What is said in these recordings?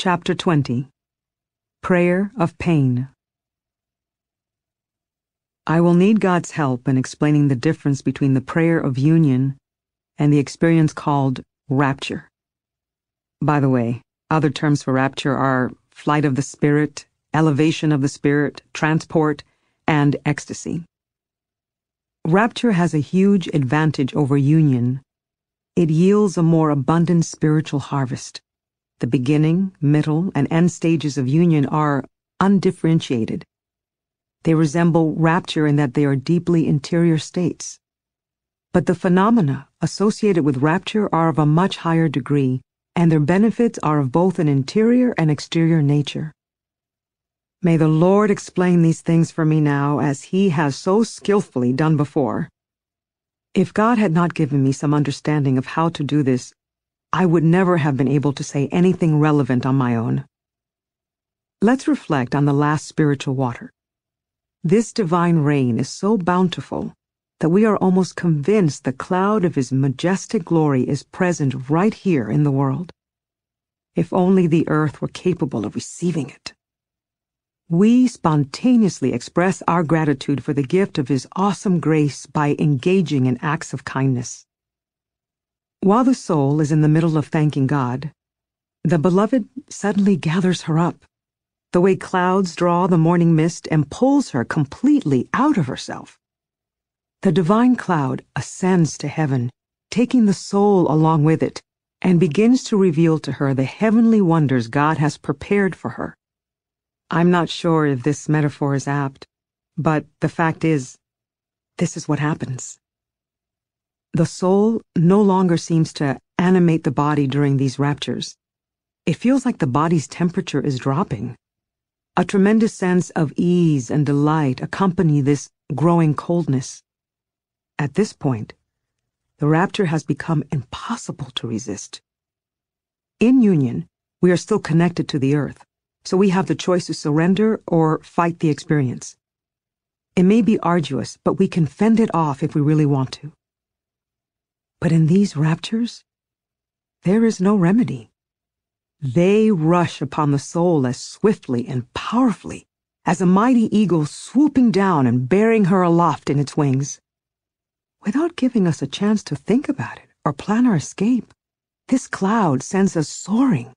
Chapter 20. Prayer of Pain. I will need God's help in explaining the difference between the prayer of union and the experience called rapture. By the way, other terms for rapture are flight of the spirit, elevation of the spirit, transport, and ecstasy. Rapture has a huge advantage over union. It yields a more abundant spiritual harvest. The beginning, middle, and end stages of union are undifferentiated. They resemble rapture in that they are deeply interior states. But the phenomena associated with rapture are of a much higher degree, and their benefits are of both an interior and exterior nature. May the Lord explain these things for me now, as He has so skillfully done before. If God had not given me some understanding of how to do this, I would never have been able to say anything relevant on my own. Let's reflect on the last spiritual water. This divine rain is so bountiful that we are almost convinced the cloud of His majestic glory is present right here in the world. If only the earth were capable of receiving it. We spontaneously express our gratitude for the gift of His awesome grace by engaging in acts of kindness. While the soul is in the middle of thanking God, the beloved suddenly gathers her up, the way clouds draw the morning mist and pulls her completely out of herself. The divine cloud ascends to heaven, taking the soul along with it, and begins to reveal to her the heavenly wonders God has prepared for her. I'm not sure if this metaphor is apt, but the fact is, this is what happens. The soul no longer seems to animate the body during these raptures. It feels like the body's temperature is dropping. A tremendous sense of ease and delight accompany this growing coldness. At this point, the rapture has become impossible to resist. In union, we are still connected to the earth, so we have the choice to surrender or fight the experience. It may be arduous, but we can fend it off if we really want to. But in these raptures, there is no remedy. They rush upon the soul as swiftly and powerfully as a mighty eagle swooping down and bearing her aloft in its wings. Without giving us a chance to think about it or plan our escape, this cloud sends us soaring.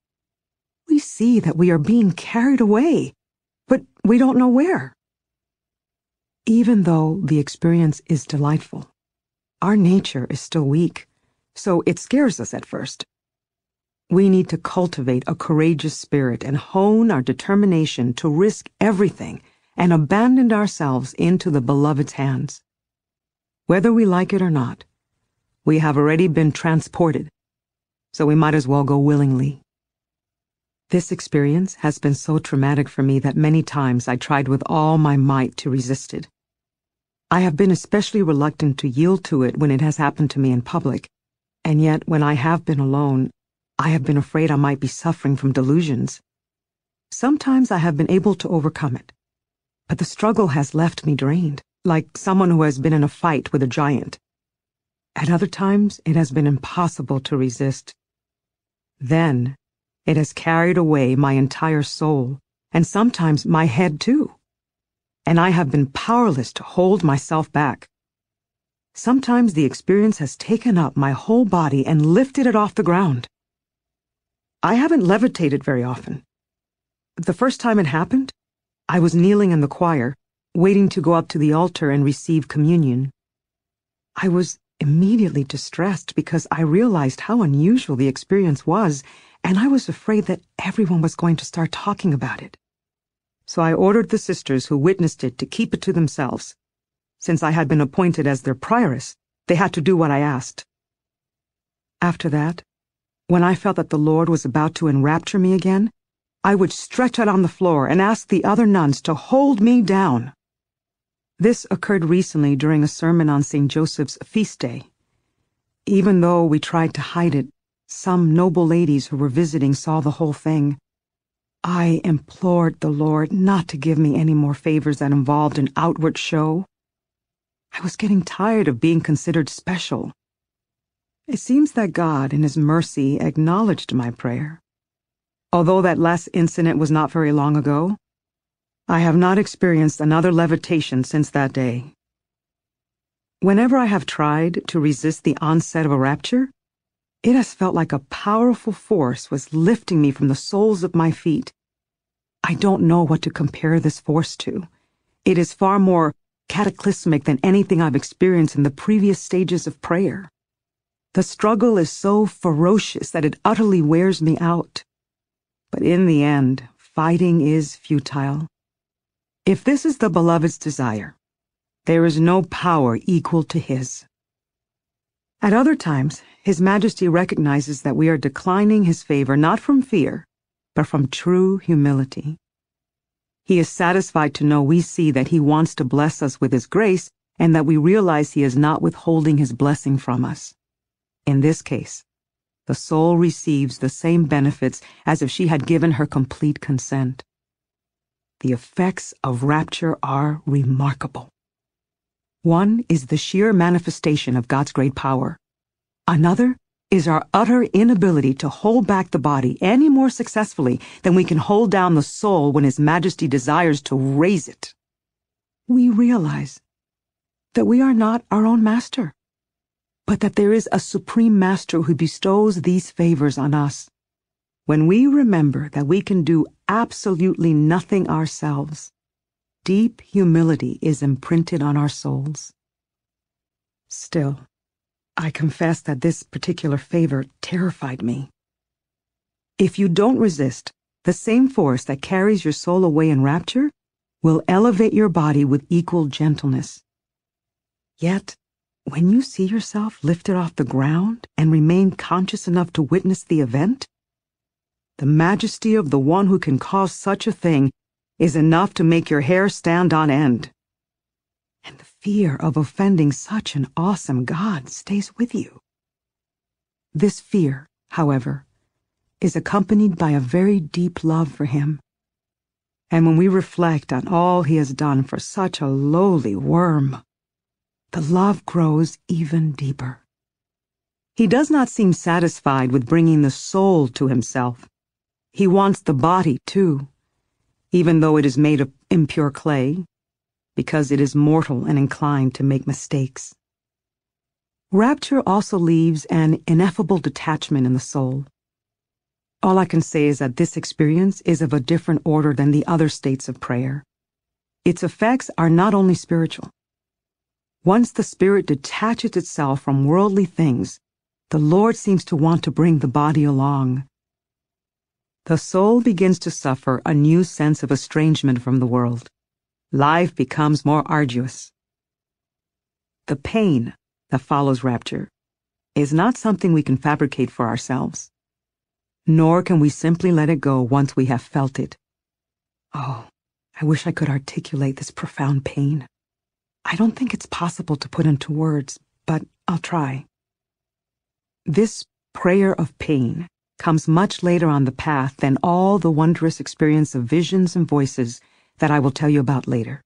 We see that we are being carried away, but we don't know where. Even though the experience is delightful, our nature is still weak, so it scares us at first. We need to cultivate a courageous spirit and hone our determination to risk everything and abandon ourselves into the Beloved's hands. Whether we like it or not, we have already been transported, so we might as well go willingly. This experience has been so traumatic for me that many times I tried with all my might to resist it. I have been especially reluctant to yield to it when it has happened to me in public, and yet when I have been alone, I have been afraid I might be suffering from delusions. Sometimes I have been able to overcome it, but the struggle has left me drained, like someone who has been in a fight with a giant. At other times, it has been impossible to resist. Then, it has carried away my entire soul, and sometimes my head too. And I have been powerless to hold myself back. Sometimes the experience has taken up my whole body and lifted it off the ground. I haven't levitated very often. The first time it happened, I was kneeling in the choir, waiting to go up to the altar and receive communion. I was immediately distressed because I realized how unusual the experience was, and I was afraid that everyone was going to start talking about it. So I ordered the sisters who witnessed it to keep it to themselves. Since I had been appointed as their prioress, they had to do what I asked. After that, when I felt that the Lord was about to enrapture me again, I would stretch out on the floor and ask the other nuns to hold me down. This occurred recently during a sermon on St. Joseph's feast day. Even though we tried to hide it, some noble ladies who were visiting saw the whole thing. I implored the Lord not to give me any more favors that involved an outward show. I was getting tired of being considered special. It seems that God, in His mercy, acknowledged my prayer. Although that last incident was not very long ago, I have not experienced another levitation since that day. Whenever I have tried to resist the onset of a rapture, it has felt like a powerful force was lifting me from the soles of my feet. I don't know what to compare this force to. It is far more cataclysmic than anything I've experienced in the previous stages of prayer. The struggle is so ferocious that it utterly wears me out. But in the end, fighting is futile. If this is the Beloved's desire, there is no power equal to his. At other times, His Majesty recognizes that we are declining his favor not from fear, but from true humility. He is satisfied to know we see that he wants to bless us with his grace and that we realize he is not withholding his blessing from us. In this case, the soul receives the same benefits as if she had given her complete consent. The effects of rapture are remarkable. One is the sheer manifestation of God's great power. Another is our utter inability to hold back the body any more successfully than we can hold down the soul when His Majesty desires to raise it. We realize that we are not our own master, but that there is a supreme master who bestows these favors on us. When we remember that we can do absolutely nothing ourselves, deep humility is imprinted on our souls. Still, I confess that this particular favor terrified me. If you don't resist, the same force that carries your soul away in rapture will elevate your body with equal gentleness. Yet, when you see yourself lifted off the ground and remain conscious enough to witness the event, the majesty of the one who can cause such a thing is enough to make your hair stand on end. And the fear of offending such an awesome God stays with you. This fear, however, is accompanied by a very deep love for him. And when we reflect on all he has done for such a lowly worm, the love grows even deeper. He does not seem satisfied with bringing the soul to himself. He wants the body too, even though it is made of impure clay, because it is mortal and inclined to make mistakes. Rapture also leaves an ineffable detachment in the soul. All I can say is that this experience is of a different order than the other states of prayer. Its effects are not only spiritual. Once the spirit detaches itself from worldly things, the Lord seems to want to bring the body along. The soul begins to suffer a new sense of estrangement from the world. Life becomes more arduous. The pain that follows rapture is not something we can fabricate for ourselves, nor can we simply let it go once we have felt it. Oh, I wish I could articulate this profound pain. I don't think it's possible to put into words, but I'll try. This prayer of pain comes much later on the path than all the wondrous experience of visions and voices that I will tell you about later.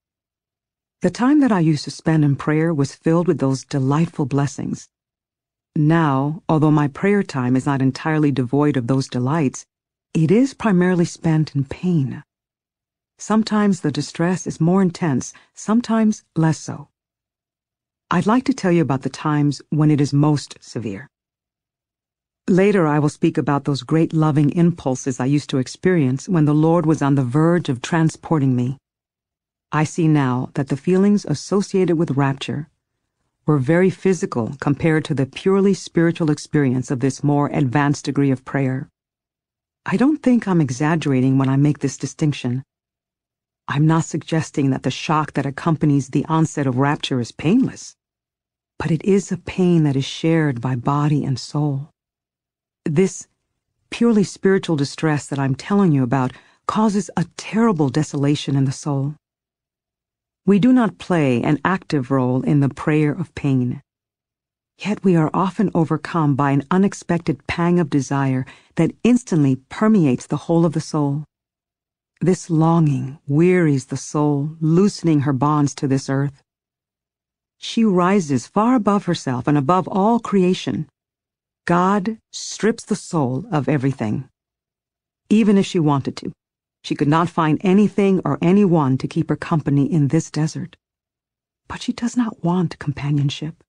The time that I used to spend in prayer was filled with those delightful blessings. Now, although my prayer time is not entirely devoid of those delights, it is primarily spent in pain. Sometimes the distress is more intense, sometimes less so. I'd like to tell you about the times when it is most severe. Later I will speak about those great loving impulses I used to experience when the Lord was on the verge of transporting me. I see now that the feelings associated with rapture were very physical compared to the purely spiritual experience of this more advanced degree of prayer. I don't think I'm exaggerating when I make this distinction. I'm not suggesting that the shock that accompanies the onset of rapture is painless, but it is a pain that is shared by body and soul. This purely spiritual distress that I'm telling you about causes a terrible desolation in the soul. We do not play an active role in the prayer of pain. Yet we are often overcome by an unexpected pang of desire that instantly permeates the whole of the soul. This longing wearies the soul, loosening her bonds to this earth. She rises far above herself and above all creation. God strips the soul of everything. even if she wanted to. She could not find anything or anyone to keep her company in this desert. But she does not want companionship.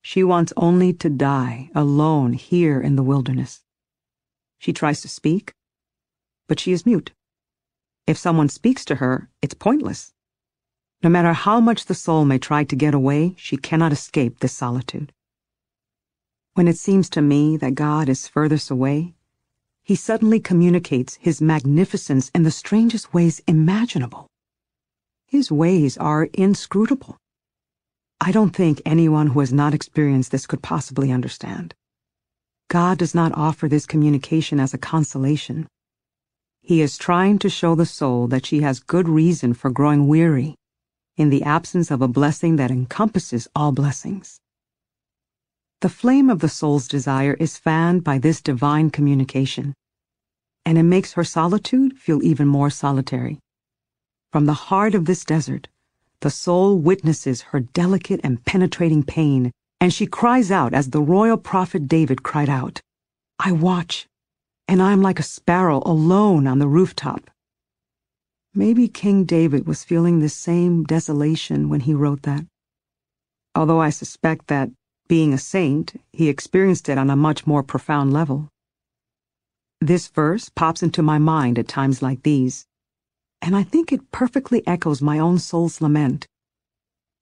She wants only to die alone here in the wilderness. She tries to speak, but she is mute. If someone speaks to her, it's pointless. No matter how much the soul may try to get away, she cannot escape this solitude. When it seems to me that God is furthest away, He suddenly communicates His magnificence in the strangest ways imaginable. His ways are inscrutable. I don't think anyone who has not experienced this could possibly understand. God does not offer this communication as a consolation. He is trying to show the soul that she has good reason for growing weary in the absence of a blessing that encompasses all blessings. The flame of the soul's desire is fanned by this divine communication, and it makes her solitude feel even more solitary. From the heart of this desert, the soul witnesses her delicate and penetrating pain, and she cries out as the royal prophet David cried out, "I watch, and I am like a sparrow alone on the rooftop." Maybe King David was feeling the same desolation when he wrote that. Although I suspect that, being a saint, he experienced it on a much more profound level. This verse pops into my mind at times like these, and I think it perfectly echoes my own soul's lament.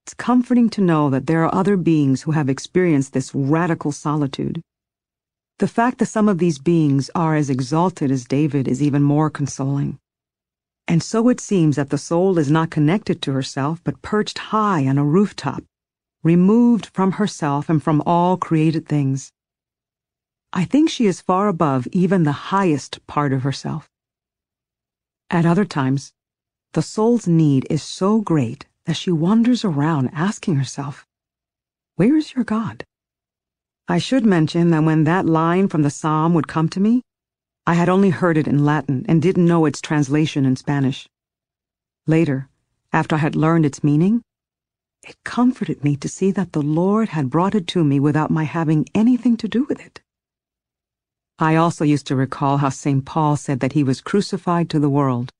It's comforting to know that there are other beings who have experienced this radical solitude. The fact that some of these beings are as exalted as David is even more consoling. And so it seems that the soul is not connected to herself, but perched high on a rooftop, removed from herself and from all created things. I think she is far above even the highest part of herself. At other times, the soul's need is so great that she wanders around asking herself, "Where is your God?" I should mention that when that line from the psalm would come to me, I had only heard it in Latin and didn't know its translation in Spanish. Later, after I had learned its meaning, it comforted me to see that the Lord had brought it to me without my having anything to do with it. I also used to recall how St. Paul said that he was crucified to the world.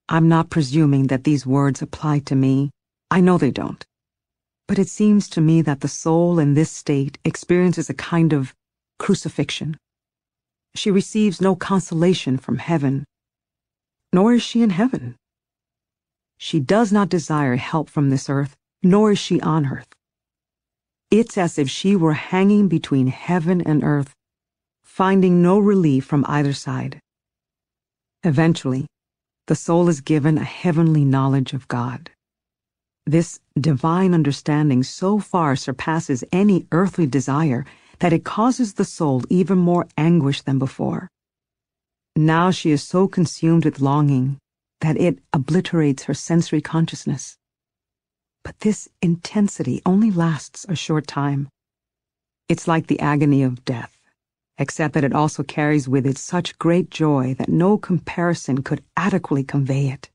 I'm not presuming that these words apply to me. I know they don't. But it seems to me that the soul in this state experiences a kind of crucifixion. She receives no consolation from heaven, nor is she in heaven. She does not desire help from this earth, nor is she on earth. It's as if she were hanging between heaven and earth, finding no relief from either side. Eventually, the soul is given a heavenly knowledge of God. This divine understanding so far surpasses any earthly desire that it causes the soul even more anguish than before. Now she is so consumed with longing that it obliterates her sensory consciousness. But this intensity only lasts a short time. It's like the agony of death, except that it also carries with it such great joy that no comparison could adequately convey it.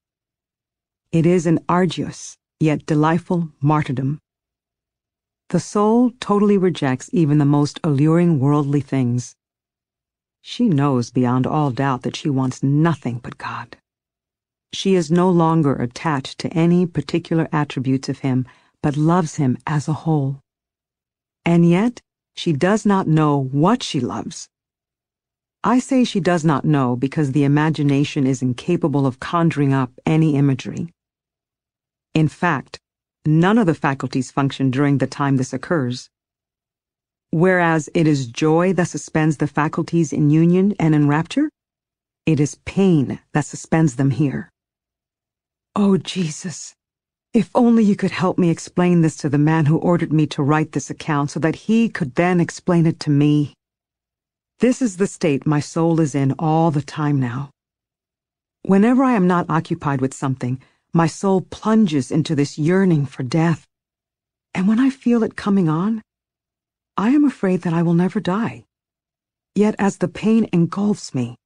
It is an arduous, yet delightful martyrdom. The soul totally rejects even the most alluring worldly things. She knows beyond all doubt that she wants nothing but God. She is no longer attached to any particular attributes of Him, but loves Him as a whole. And yet, she does not know what she loves. I say she does not know because the imagination is incapable of conjuring up any imagery. In fact, none of the faculties function during the time this occurs. Whereas it is joy that suspends the faculties in union and in rapture, it is pain that suspends them here. Oh, Jesus, if only you could help me explain this to the man who ordered me to write this account so that he could then explain it to me. This is the state my soul is in all the time now. Whenever I am not occupied with something, my soul plunges into this yearning for death. And when I feel it coming on, I am afraid that I will never die. Yet as the pain engulfs me,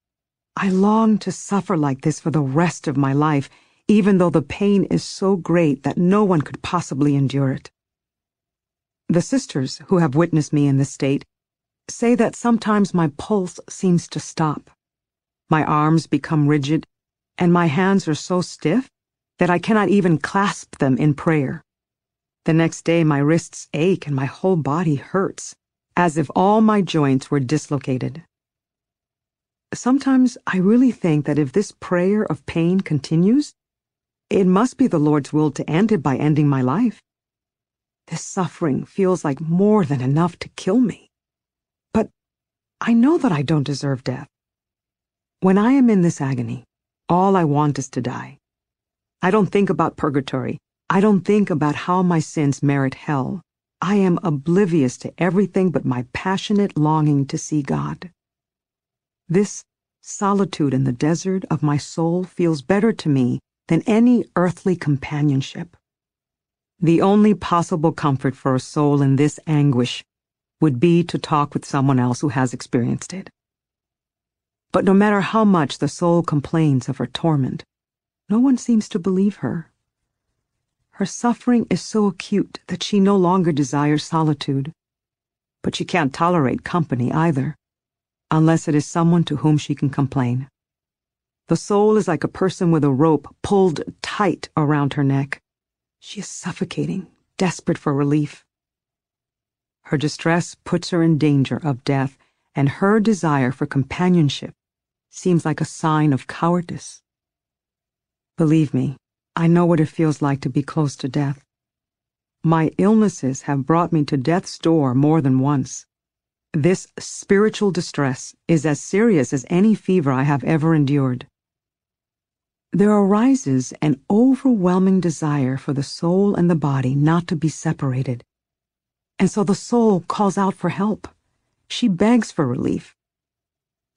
I long to suffer like this for the rest of my life, even though the pain is so great that no one could possibly endure it. The sisters who have witnessed me in this state say that sometimes my pulse seems to stop. My arms become rigid, and my hands are so stiff that I cannot even clasp them in prayer. The next day my wrists ache and my whole body hurts, as if all my joints were dislocated. Sometimes I really think that if this prayer of pain continues, it must be the Lord's will to end it by ending my life. This suffering feels like more than enough to kill me. But I know that I don't deserve death. When I am in this agony, all I want is to die. I don't think about purgatory. I don't think about how my sins merit hell. I am oblivious to everything but my passionate longing to see God. This solitude in the desert of my soul feels better to me than any earthly companionship. The only possible comfort for a soul in this anguish would be to talk with someone else who has experienced it. But no matter how much the soul complains of her torment, no one seems to believe her. Her suffering is so acute that she no longer desires solitude, but she can't tolerate company either, unless it is someone to whom she can complain. The soul is like a person with a rope pulled tight around her neck. She is suffocating, desperate for relief. Her distress puts her in danger of death, and her desire for companionship seems like a sign of cowardice. Believe me, I know what it feels like to be close to death. My illnesses have brought me to death's door more than once. This spiritual distress is as serious as any fever I have ever endured. There arises an overwhelming desire for the soul and the body not to be separated. And so the soul calls out for help. She begs for relief.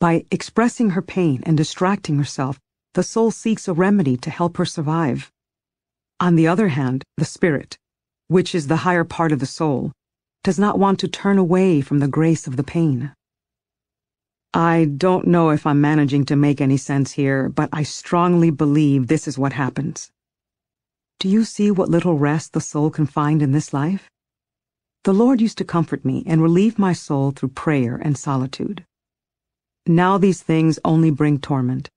By expressing her pain and distracting herself, the soul seeks a remedy to help her survive. On the other hand, the spirit, which is the higher part of the soul, does not want to turn away from the grace of the pain. I don't know if I'm managing to make any sense here, but I strongly believe this is what happens. Do you see what little rest the soul can find in this life? The Lord used to comfort me and relieve my soul through prayer and solitude. Now these things only bring torment.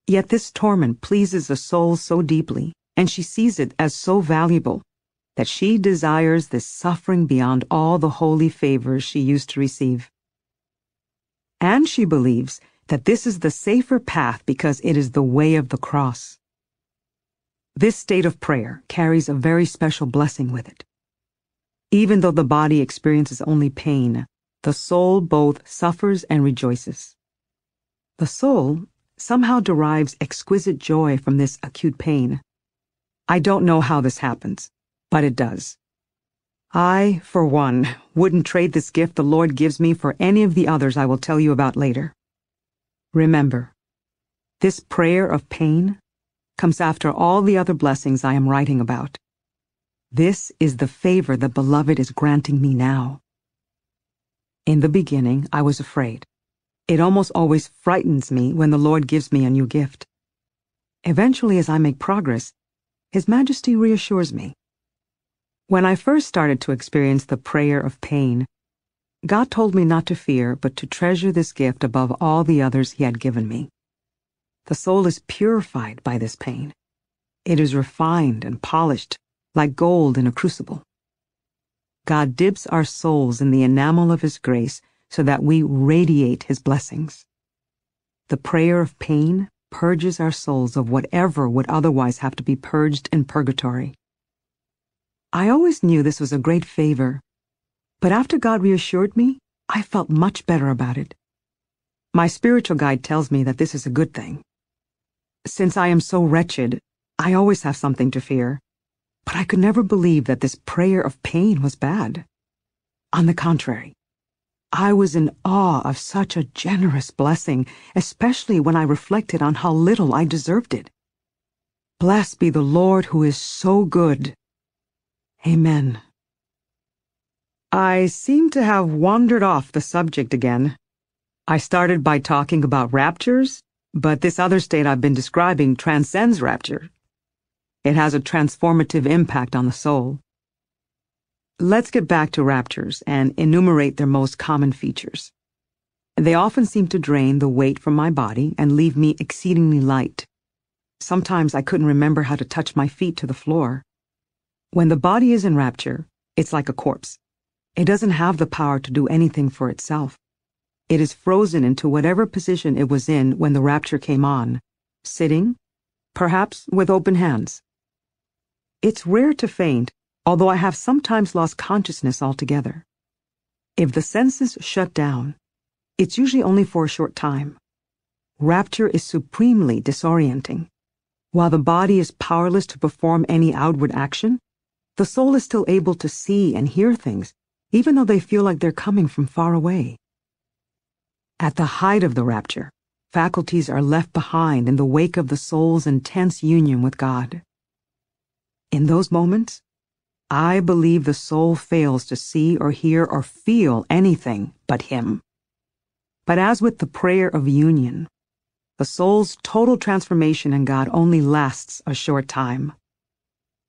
Yet this torment pleases the soul so deeply, and she sees it as so valuable, that she desires this suffering beyond all the holy favors she used to receive. And she believes that this is the safer path because it is the way of the cross. This state of prayer carries a very special blessing with it. Even though the body experiences only pain, the soul both suffers and rejoices. The soul somehow derives exquisite joy from this acute pain. I don't know how this happens, but it does. I, for one, wouldn't trade this gift the Lord gives me for any of the others I will tell you about later. Remember, this prayer of pain comes after all the other blessings I am writing about. This is the favor the Beloved is granting me now. In the beginning, I was afraid. It almost always frightens me when the Lord gives me a new gift. Eventually, as I make progress, His Majesty reassures me. When I first started to experience the prayer of pain, God told me not to fear, but to treasure this gift above all the others He had given me. The soul is purified by this pain. It is refined and polished, like gold in a crucible. God dips our souls in the enamel of His grace so that we radiate His blessings. The prayer of pain purges our souls of whatever would otherwise have to be purged in purgatory. I always knew this was a great favor, but after God reassured me, I felt much better about it. My spiritual guide tells me that this is a good thing. Since I am so wretched, I always have something to fear, but I could never believe that this prayer of pain was bad. On the contrary, I was in awe of such a generous blessing, especially when I reflected on how little I deserved it. Blessed be the Lord who is so good. Amen. I seem to have wandered off the subject again. I started by talking about raptures, but this other state I've been describing transcends rapture. It has a transformative impact on the soul. Let's get back to raptures and enumerate their most common features. They often seem to drain the weight from my body and leave me exceedingly light. Sometimes I couldn't remember how to touch my feet to the floor. When the body is in rapture, it's like a corpse. It doesn't have the power to do anything for itself. It is frozen into whatever position it was in when the rapture came on, sitting, perhaps with open hands. It's rare to faint, although I have sometimes lost consciousness altogether. If the senses shut down, it's usually only for a short time. Rapture is supremely disorienting. While the body is powerless to perform any outward action, the soul is still able to see and hear things, even though they feel like they're coming from far away. At the height of the rapture, faculties are left behind in the wake of the soul's intense union with God. In those moments, I believe the soul fails to see or hear or feel anything but Him. But as with the prayer of union, the soul's total transformation in God only lasts a short time.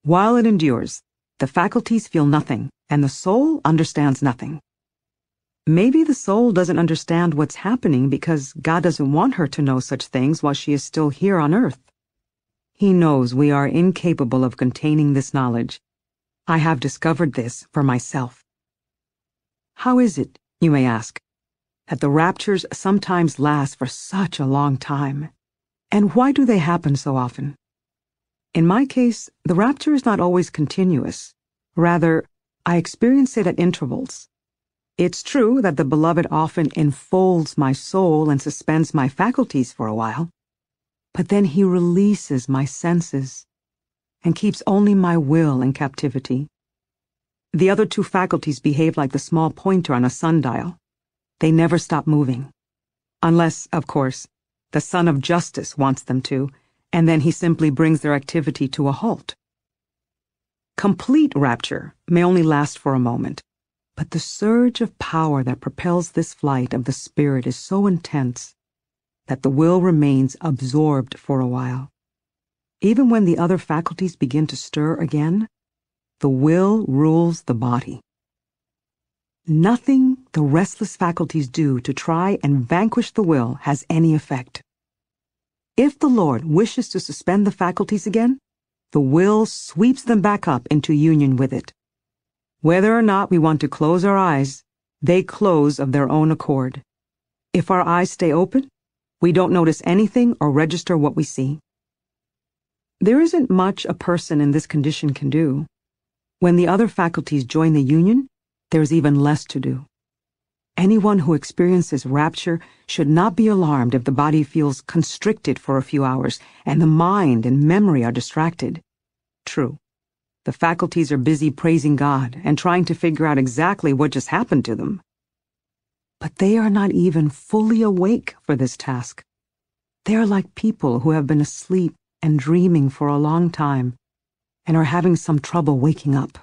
While it endures, the faculties feel nothing, and the soul understands nothing. Maybe the soul doesn't understand what's happening because God doesn't want her to know such things while she is still here on earth. He knows we are incapable of containing this knowledge. I have discovered this for myself. How is it, you may ask, that the raptures sometimes last for such a long time? And why do they happen so often? In my case, the rapture is not always continuous. Rather, I experience it at intervals. It's true that the Beloved often enfolds my soul and suspends my faculties for a while, but then He releases my senses and keeps only my will in captivity. The other two faculties behave like the small pointer on a sundial. They never stop moving. Unless, of course, the Son of Justice wants them to, and then He simply brings their activity to a halt. Complete rapture may only last for a moment, but the surge of power that propels this flight of the spirit is so intense that the will remains absorbed for a while. Even when the other faculties begin to stir again, the will rules the body. Nothing the restless faculties do to try and vanquish the will has any effect. If the Lord wishes to suspend the faculties again, the will sweeps them back up into union with it. Whether or not we want to close our eyes, they close of their own accord. If our eyes stay open, we don't notice anything or register what we see. There isn't much a person in this condition can do. When the other faculties join the union, there's even less to do. Anyone who experiences rapture should not be alarmed if the body feels constricted for a few hours and the mind and memory are distracted. True, the faculties are busy praising God and trying to figure out exactly what just happened to them. But they are not even fully awake for this task. They are like people who have been asleep and dreaming for a long time and are having some trouble waking up.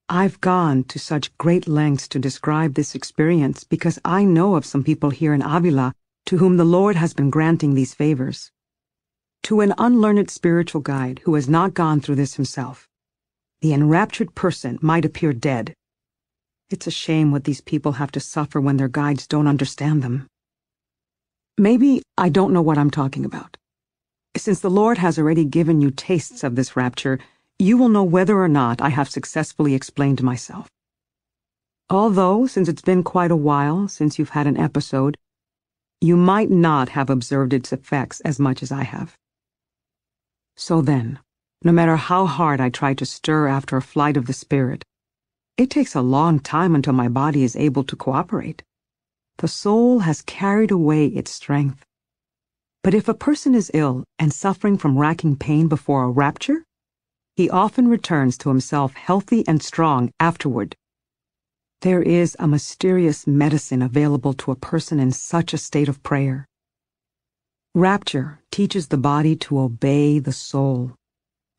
I've gone to such great lengths to describe this experience because I know of some people here in Avila to whom the Lord has been granting these favors. To an unlearned spiritual guide who has not gone through this himself, the enraptured person might appear dead. It's a shame what these people have to suffer when their guides don't understand them. Maybe I don't know what I'm talking about. Since the Lord has already given you tastes of this rapture, you will know whether or not I have successfully explained myself. Although, since it's been quite a while since you've had an episode, you might not have observed its effects as much as I have. So then, no matter how hard I try to stir after a flight of the spirit, it takes a long time until my body is able to cooperate. The soul has carried away its strength. But if a person is ill and suffering from racking pain before a rapture, he often returns to himself healthy and strong afterward. There is a mysterious medicine available to a person in such a state of prayer. Rapture teaches the body to obey the soul.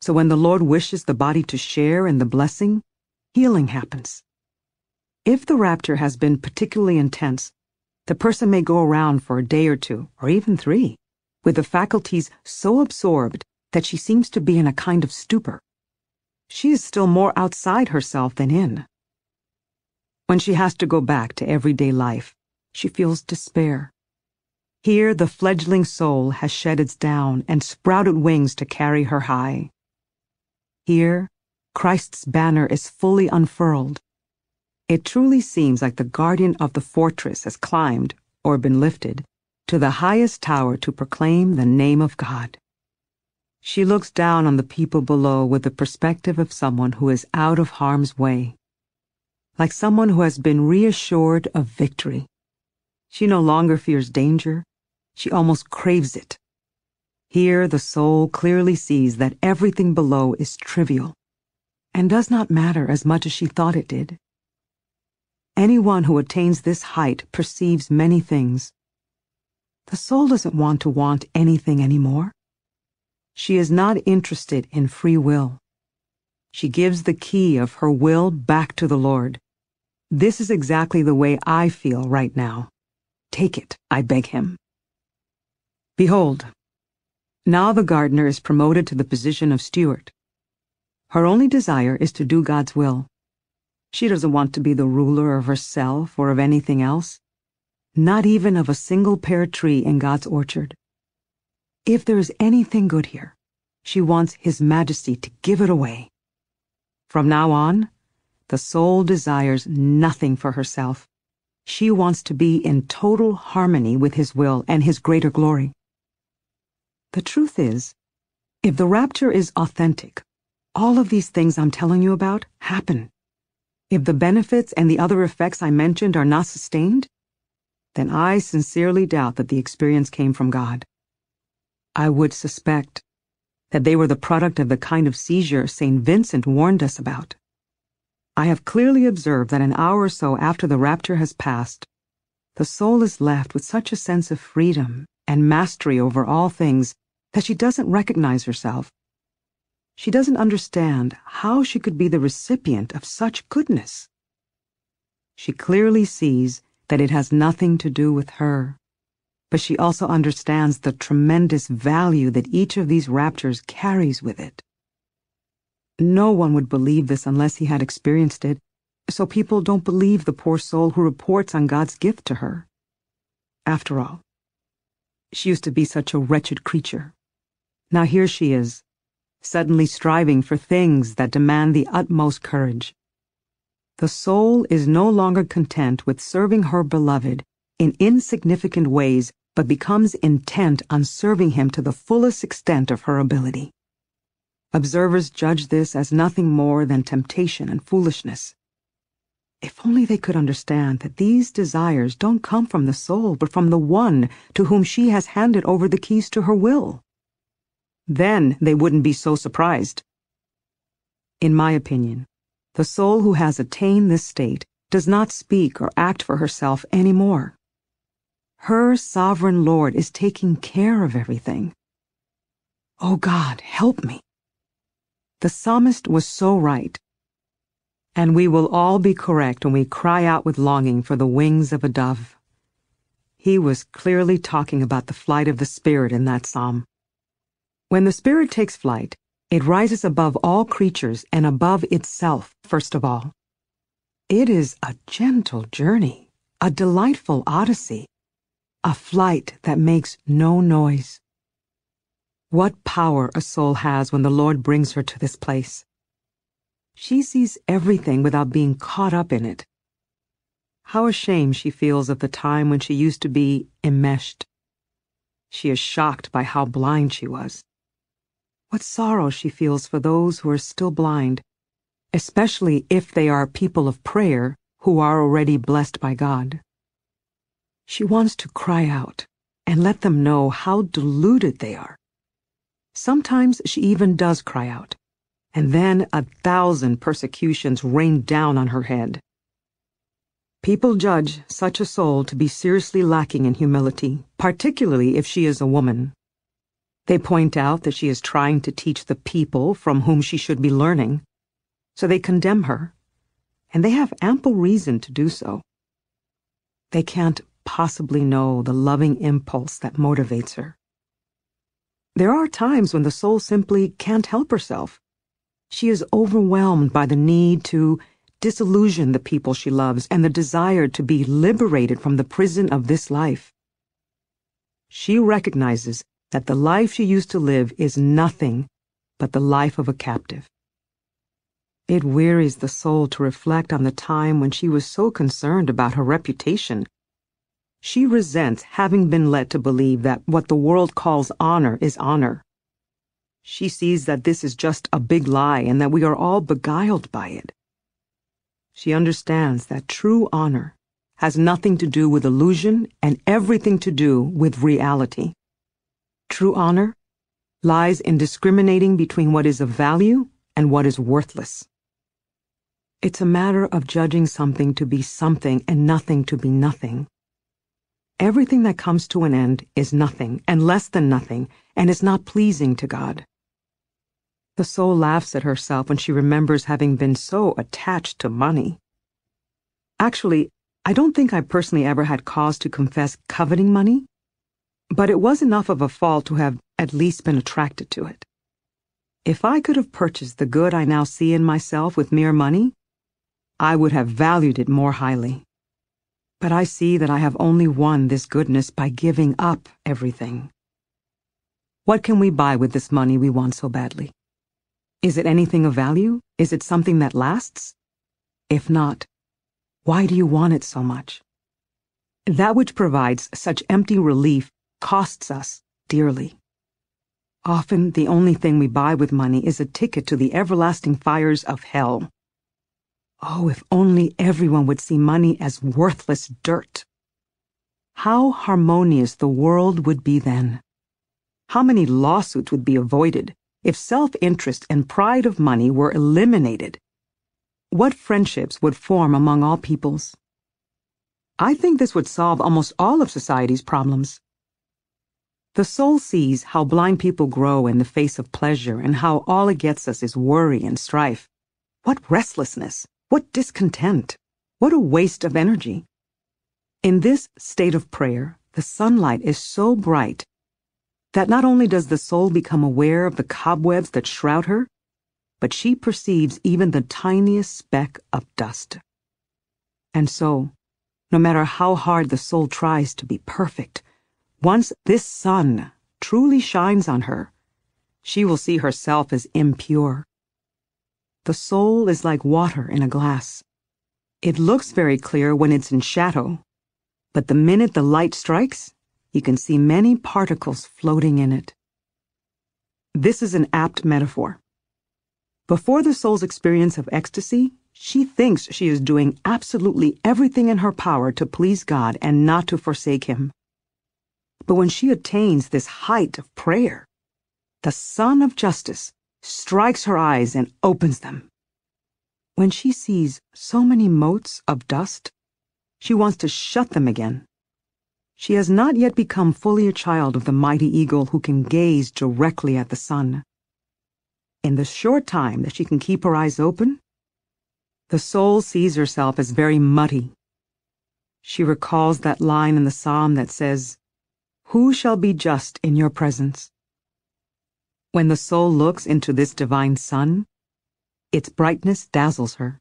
So when the Lord wishes the body to share in the blessing, healing happens. If the rapture has been particularly intense, the person may go around for a day or two, or even 3, with the faculties so absorbed that she seems to be in a kind of stupor. She is still more outside herself than in. When she has to go back to everyday life, she feels despair. Here the fledgling soul has shed its down and sprouted wings to carry her high. Here, Christ's banner is fully unfurled. It truly seems like the guardian of the fortress has climbed, or been lifted, to the highest tower to proclaim the name of God. She looks down on the people below with the perspective of someone who is out of harm's way, like someone who has been reassured of victory. She no longer fears danger, she almost craves it. Here the soul clearly sees that everything below is trivial, and does not matter as much as she thought it did. Anyone who attains this height perceives many things. The soul doesn't want to want anything anymore. She is not interested in free will. She gives the key of her will back to the Lord. This is exactly the way I feel right now. Take it, I beg him. Behold, now the gardener is promoted to the position of steward. Her only desire is to do God's will. She doesn't want to be the ruler of herself or of anything else, not even of a single pear tree in God's orchard. If there is anything good here, she wants His Majesty to give it away. From now on, the soul desires nothing for herself. She wants to be in total harmony with His will and His greater glory. The truth is, if the rapture is authentic, all of these things I'm telling you about happen. If the benefits and the other effects I mentioned are not sustained, then I sincerely doubt that the experience came from God. I would suspect that they were the product of the kind of seizure St. Vincent warned us about. I have clearly observed that an hour or so after the rapture has passed, the soul is left with such a sense of freedom and mastery over all things that she doesn't recognize herself. She doesn't understand how she could be the recipient of such goodness. She clearly sees that it has nothing to do with her, but she also understands the tremendous value that each of these raptures carries with it. No one would believe this unless he had experienced it, so people don't believe the poor soul who reports on God's gift to her. After all, she used to be such a wretched creature. Now here she is, suddenly striving for things that demand the utmost courage. The soul is no longer content with serving her beloved in insignificant ways, but becomes intent on serving him to the fullest extent of her ability. Observers judge this as nothing more than temptation and foolishness. If only they could understand that these desires don't come from the soul, but from the one to whom she has handed over the keys to her will. Then they wouldn't be so surprised. In my opinion, the soul who has attained this state does not speak or act for herself anymore. Her sovereign Lord is taking care of everything. Oh God, help me. The psalmist was so right. And we will all be correct when we cry out with longing for the wings of a dove. He was clearly talking about the flight of the Spirit in that psalm. When the Spirit takes flight, it rises above all creatures and above itself, first of all. It is a gentle journey, a delightful odyssey, a flight that makes no noise. What power a soul has when the Lord brings her to this place. She sees everything without being caught up in it. How ashamed she feels of the time when she used to be enmeshed. She is shocked by how blind she was. What sorrow she feels for those who are still blind, especially if they are people of prayer who are already blessed by God. She wants to cry out and let them know how deluded they are. Sometimes she even does cry out, and then 1,000 persecutions rain down on her head. People judge such a soul to be seriously lacking in humility, particularly if she is a woman. They point out that she is trying to teach the people from whom she should be learning, so they condemn her, and they have ample reason to do so. They can't possibly know the loving impulse that motivates her. There are times when the soul simply can't help herself. She is overwhelmed by the need to disillusion the people she loves, and the desire to be liberated from the prison of this life. She recognizes that the life she used to live is nothing but the life of a captive. It wearies the soul to reflect on the time when she was so concerned about her reputation. She resents having been led to believe that what the world calls honor is honor. She sees that this is just a big lie and that we are all beguiled by it. She understands that true honor has nothing to do with illusion and everything to do with reality. True honor lies in discriminating between what is of value and what is worthless. It's a matter of judging something to be something and nothing to be nothing. Everything that comes to an end is nothing and less than nothing and is not pleasing to God. The soul laughs at herself when she remembers having been so attached to money. Actually, I don't think I personally ever had cause to confess coveting money, but it was enough of a fault to have at least been attracted to it. If I could have purchased the good I now see in myself with mere money, I would have valued it more highly. But I see that I have only won this goodness by giving up everything. What can we buy with this money we want so badly? Is it anything of value? Is it something that lasts? If not, why do you want it so much? That which provides such empty relief costs us dearly. Often the only thing we buy with money is a ticket to the everlasting fires of hell. Oh, if only everyone would see money as worthless dirt. How harmonious the world would be then. How many lawsuits would be avoided if self-interest and pride of money were eliminated? What friendships would form among all peoples? I think this would solve almost all of society's problems. The soul sees how blind people grow in the face of pleasure and how all it gets us is worry and strife. What restlessness! What discontent! What a waste of energy! In this state of prayer, the sunlight is so bright that not only does the soul become aware of the cobwebs that shroud her, but she perceives even the tiniest speck of dust. And so, no matter how hard the soul tries to be perfect, once this sun truly shines on her, she will see herself as impure. The soul is like water in a glass. It looks very clear when it's in shadow, but the minute the light strikes, you can see many particles floating in it. This is an apt metaphor. Before the soul's experience of ecstasy, she thinks she is doing absolutely everything in her power to please God and not to forsake Him. But when she attains this height of prayer, the sun of justice strikes her eyes and opens them. When she sees so many motes of dust, she wants to shut them again. She has not yet become fully a child of the mighty eagle who can gaze directly at the sun. In the short time that she can keep her eyes open, the soul sees herself as very muddy. She recalls that line in the psalm that says, "Who shall be just in your presence?" When the soul looks into this divine sun, its brightness dazzles her.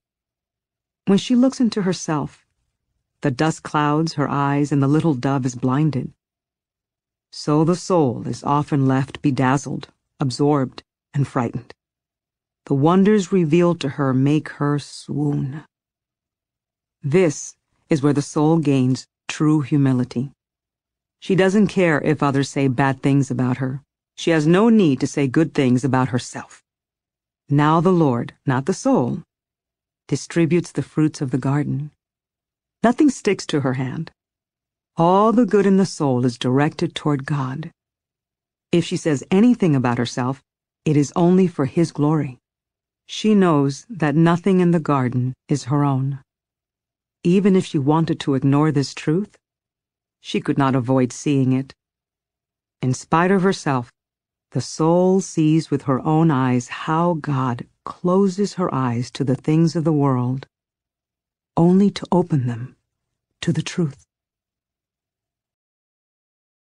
When she looks into herself, the dust clouds her eyes and the little dove is blinded. So the soul is often left bedazzled, absorbed, and frightened. The wonders revealed to her make her swoon. This is where the soul gains true humility. She doesn't care if others say bad things about her. She has no need to say good things about herself. Now the Lord, not the soul, distributes the fruits of the garden. Nothing sticks to her hand. All the good in the soul is directed toward God. If she says anything about herself, it is only for His glory. She knows that nothing in the garden is her own. Even if she wanted to ignore this truth, she could not avoid seeing it. In spite of herself, the soul sees with her own eyes how God closes her eyes to the things of the world, only to open them to the truth.